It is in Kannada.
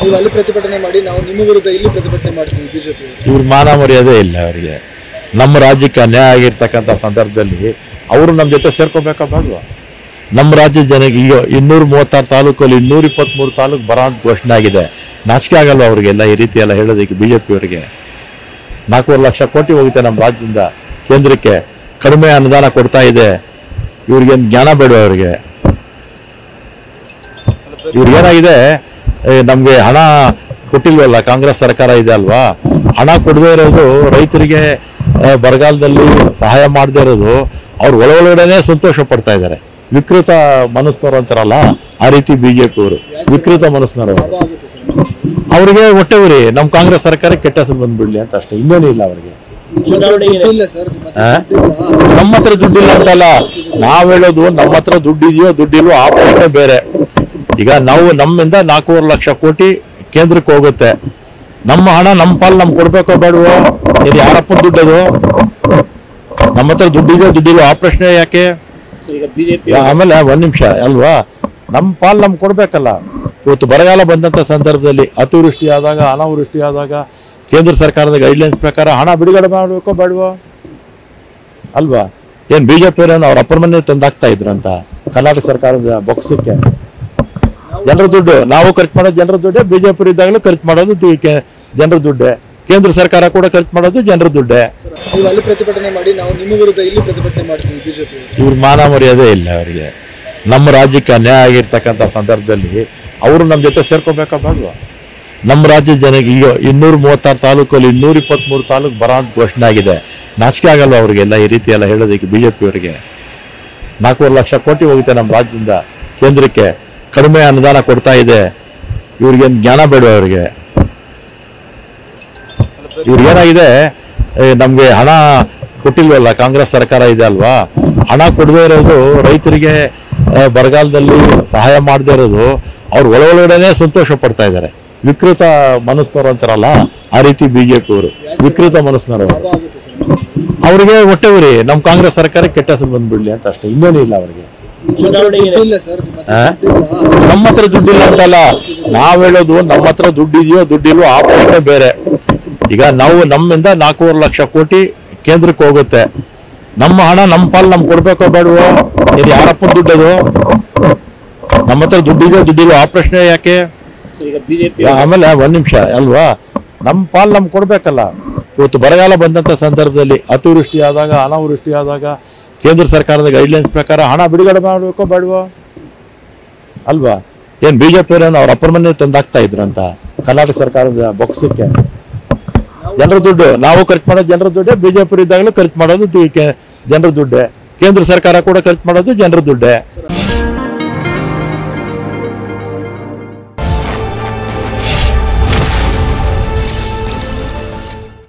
ನೀವು ಅಲ್ಲಿ ಪ್ರತಿಭಟನೆ ಮಾಡಿ, ನಾವು ನಿಮ್ಮ ವಿರುದ್ಧ ಇಲ್ಲಿ ಪ್ರತಿಭಟನೆ ಮಾಡ್ತೀವಿ. ಬಿಜೆಪಿ ಇವ್ರ ಮಾನ ಮರ್ಯಾದೆ ಇಲ್ಲ ಅವರಿಗೆ. ನಮ್ಮ ರಾಜ್ಯಕ್ಕೆ ಅನ್ಯಾಯ ಆಗಿರ್ತಕ್ಕಂಥ ಸಂದರ್ಭದಲ್ಲಿ ಅವರು ನಮ್ಮ ಜೊತೆ ಸೇರ್ಕೋಬೇಕಾ ಬೇಡವಾ? ನಮ್ಮ ರಾಜ್ಯದ ಜನಕ್ಕೆ ಈಗ 236 ತಾಲೂಕಲ್ಲಿ 223 ತಾಲೂಕು ಬರ ಅಂತ ಘೋಷಣೆ ಆಗಿದೆ. ನಾಚಿಕೆ ಆಗಲ್ವ ಅವರಿಗೆಲ್ಲ ಈ ರೀತಿ ಎಲ್ಲ ಹೇಳೋದಕ್ಕೆ? ಬಿಜೆಪಿ ಅವರಿಗೆ 4 ಲಕ್ಷ ಕೋಟಿ ಹೋಗುತ್ತೆ ನಮ್ಮ ರಾಜ್ಯದಿಂದ ಕೇಂದ್ರಕ್ಕೆ, ಕಡಿಮೆ ಅನುದಾನ ಕೊಡ್ತಾ ಇದೆ. ಇವ್ರಿಗೇನು ಜ್ಞಾನ ಬೇಡವಾ ಅವರಿಗೆ? ಇವ್ರಿಗೇನಾಗಿದೆ, ನಮಗೆ ಹಣ ಕೊಟ್ಟಿಲ್ವಲ್ಲ, ಕಾಂಗ್ರೆಸ್ ಸರ್ಕಾರ ಇದೆ ಅಲ್ವಾ, ಹಣ ಕೊಡದೇ ಇರೋದು, ರೈತರಿಗೆ ಬರಗಾಲದಲ್ಲಿ ಸಹಾಯ ಮಾಡದೇ ಇರೋದು, ಅವ್ರು ಒಳಗಡೆನೆ ಸಂತೋಷ ಪಡ್ತಾ ಇದ್ದಾರೆ. ವಿಕೃತ ಮನಸ್ನವರು ಅಂತಾರಲ್ಲ, ಆ ರೀತಿ ಬಿಜೆಪಿ ಅವರು ವಿಕೃತ ಮನಸ್ನವರು. ಅವ್ರಿಗೆ ಹೊಟ್ಟೆ ಉರಿ, ನಮ್ಮ ಕಾಂಗ್ರೆಸ್ ಸರ್ಕಾರ ಕೆಟ್ಟ ಹೆಸರು ಬಂದ್ಬಿಡ್ಲಿ ಅಂತ ಅಷ್ಟೇ, ಇನ್ನೇನು ಇಲ್ಲ ಅವ್ರಿಗೆ. ನಮ್ಮ ಹತ್ರ ದುಡ್ಡಿಲ್ಲ ಅಂತಲ್ಲ ನಾವ್ ಹೇಳೋದು, ನಮ್ಮ ಹತ್ರ ದುಡ್ಡಿದೆಯೋ ದುಡ್ಡಿಲ್ವೋ ಆ ಪ್ರಶ್ನೆ ಬೇರೆ. ಈಗ ನಾವು ನಮ್ಮಿಂದ 4 ಲಕ್ಷ ಕೋಟಿ ಕೇಂದ್ರಕ್ಕೆ ಹೋಗುತ್ತೆ. ನಮ್ಮ ಹಣ ನಮ್ಮ ಪಾಲ್ ನಮ್ಗೆ ಕೊಡ್ಬೇಕೋ ಬೇಡವೋ? ಇದು ಯಾರಪ್ಪನ ದುಡ್ಡದು? ನಮ್ಮ ಹತ್ರ ದುಡ್ಡಿದೆಯೋ ದುಡ್ಡಿಲ್ವೋ ಆ ಪ್ರಶ್ನೆ ಯಾಕೆ? ಆಮೇಲೆ 1 ನಿಮಿಷ ಅಲ್ವಾ, ನಮ್ಮ ಪಾಲ್ ನಮ್ಗೆ ಕೊಡ್ಬೇಕಲ್ಲ. ಇವತ್ತು ಬರಗಾಲ ಬಂದಂತ ಸಂದರ್ಭದಲ್ಲಿ ಅತಿವೃಷ್ಟಿ ಆದಾಗ, ಅನಾವೃಷ್ಟಿ ಆದಾಗ ಕೇಂದ್ರ ಸರ್ಕಾರದ ಗೈಡ್ಲೈನ್ಸ್ ಪ್ರಕಾರ ಹಣ ಬಿಡುಗಡೆ ಮಾಡಬೇಕೋ ಬೇಡವೋ ಅಲ್ವಾ? ಏನ್ ಬಿಜೆಪಿ ಅವ್ರ ಅಪ್ಪರ ಮನೆ ತಂದಾಕ್ತಾ ಇದ್ರಂತ ಕರ್ನಾಟಕ ಸರ್ಕಾರದ ಬೊಕ್ಸಕ್ಕೆ? ಜನರ ದುಡ್ಡು ನಾವು ಖರ್ಚು ಮಾಡೋದು, ಜನರ ದುಡ್ಡೇ. ಬಿಜೆಪಿ ಇದ್ದಾಗಲೂ ಖರ್ಚು ಮಾಡೋದು ಜನರ ದುಡ್ಡೇ. ಕೇಂದ್ರ ಸರ್ಕಾರ ಕೂಡ ಖರ್ಚು ಮಾಡೋದು ಜನರ ದುಡ್ಡೇ. ನೀವು ಅಲ್ಲಿ ಪ್ರತಿಭಟನೆ ಮಾಡಿ, ನಾವು ನಿಮ್ಮ ವಿರುದ್ಧ ಇಲ್ಲಿ ಪ್ರತಿಭಟನೆ ಮಾಡ್ತೀವಿ. ಬಿಜೆಪಿ ಇವ್ರ ಮಾನ ಮರ್ಯಾದೆ ಇಲ್ಲ ಅವರಿಗೆ. ನಮ್ಮ ರಾಜ್ಯಕ್ಕೆ ಅನ್ಯಾಯ ಆಗಿರ್ತಕ್ಕಂಥ ಸಂದರ್ಭದಲ್ಲಿ ಅವರು ನಮ್ಮ ಜೊತೆ ಸೇರ್ಕೋಬೇಕಾ ಬೇಡವಾ? ನಮ್ಮ ರಾಜ್ಯದ ಜನಕ್ಕೆ ಈಗ 236 ತಾಲೂಕಲ್ಲಿ 223 ತಾಲೂಕು ಬರ ಅಂತ ಘೋಷಣೆ ಆಗಿದೆ. ನಾಚಿಕೆ ಆಗಲ್ವ ಅವರಿಗೆಲ್ಲ ಈ ರೀತಿ ಎಲ್ಲ ಹೇಳೋದಕ್ಕೆ? ಬಿಜೆಪಿ ಅವರಿಗೆ 4 ಲಕ್ಷ ಕೋಟಿ ಹೋಗುತ್ತೆ ನಮ್ಮ ರಾಜ್ಯದಿಂದ ಕೇಂದ್ರಕ್ಕೆ, ಕಡಿಮೆ ಅನುದಾನ ಕೊಡ್ತಾ ಇದೆ. ಇವ್ರಿಗೇನು ಜ್ಞಾನ ಬೇಡವಾ ಅವರಿಗೆ? ಇವ್ರಿಗೇನಾಗಿದೆ, ನಮಗೆ ಹಣ ಕೊಟ್ಟಿಲ್ವಲ್ಲ, ಕಾಂಗ್ರೆಸ್ ಸರ್ಕಾರ ಇದೆ ಅಲ್ವಾ, ಹಣ ಕೊಡದೇ ಇರೋದು, ರೈತರಿಗೆ ಬರಗಾಲದಲ್ಲಿ ಸಹಾಯ ಮಾಡದೇ ಇರೋದು, ಅವ್ರು ಒಳಗಡೆನೆ ಸಂತೋಷ ಪಡ್ತಾ ಇದ್ದಾರೆ. ವಿಕೃತ ಮನಸ್ನವರು ಅಂತಾರಲ್ಲ, ಆ ರೀತಿ ಬಿಜೆಪಿ ಅವರು ವಿಕೃತ ಮನಸ್ನವರು. ಅವ್ರಿಗೆ ಹೊಟ್ಟೆ ಉರಿ, ನಮ್ಮ ಕಾಂಗ್ರೆಸ್ ಸರ್ಕಾರ ಕೆಟ್ಟ ಹೆಸರು ಬಂದ್ಬಿಡ್ಲಿ ಅಂತ ಅಷ್ಟೇ, ಇನ್ನೇನು ಇಲ್ಲ ಅವ್ರಿಗೆ. ನಮ್ಮ ಹತ್ರ ದುಡ್ಡಿಲ್ಲ ಅಂತಲ್ಲ ನಾವ್ ಹೇಳೋದು, ನಮ್ಮ ಹತ್ರ ದುಡ್ಡಿದೆಯೋ ದುಡ್ಡಿಲ್ವೋ ಆ ಪ್ರಶ್ನೆ ಬೇರೆ. ಈಗ ನಾವು ನಮ್ಮಿಂದ 4 ಲಕ್ಷ ಕೋಟಿ ಕೇಂದ್ರಕ್ಕೆ ಹೋಗುತ್ತೆ. ನಮ್ಮ ಹಣ ನಮ್ಮ ಪಾಲ್ ನಮ್ಗೆ ಕೊಡ್ಬೇಕೋ ಬೇಡವೋ? ಇದು ಯಾರಪ್ಪನ ದುಡ್ಡದು? ನಮ್ಮ ಹತ್ರ ದುಡ್ಡಿದೆಯೋ ದುಡ್ಡಿಲ್ವೋ ಆ ಪ್ರಶ್ನೆ ಯಾಕೆ? ಆಮೇಲೆ 1 ನಿಮಿಷ ಅಲ್ವಾ, ನಮ್ಮ ಪಾಲ್ ನಮ್ಗೆ ಕೊಡ್ಬೇಕಲ್ಲ. ಇವತ್ತು ಬರಗಾಲ ಬಂದಂತ ಸಂದರ್ಭದಲ್ಲಿ ಅತಿವೃಷ್ಟಿ ಆದಾಗ, ಅನಾವೃಷ್ಟಿ ಆದಾಗ ಕೇಂದ್ರ ಸರ್ಕಾರದ ಗೈಡ್ಲೈನ್ಸ್ ಪ್ರಕಾರ ಹಣ ಬಿಡುಗಡೆ ಮಾಡಬೇಕೋ ಬೇಡವೋ ಅಲ್ವಾ? ಏನ್ ಬಿಜೆಪಿ ಅವ್ರ ಅಪ್ಪರ ಮನೆ ತಂದಾಕ್ತಾ ಇದ್ರಂತ ಕರ್ನಾಟಕ ಸರ್ಕಾರದ ಬೊಕ್ಸಕ್ಕೆ? ಜನರ ದುಡ್ಡು ನಾವು ಖರ್ಚು ಮಾಡೋದು ಜನರ ದುಡ್ಡೇ. ಬಿಜೆಪಿ ಇದ್ದಾಗಲೂ ಖರ್ಚು ಮಾಡೋದು ಜನರ ದುಡ್ಡೇ. ಕೇಂದ್ರ ಸರ್ಕಾರ ಕೂಡ ಖರ್ಚು ಮಾಡೋದು ಜನರ ದುಡ್ಡೇ.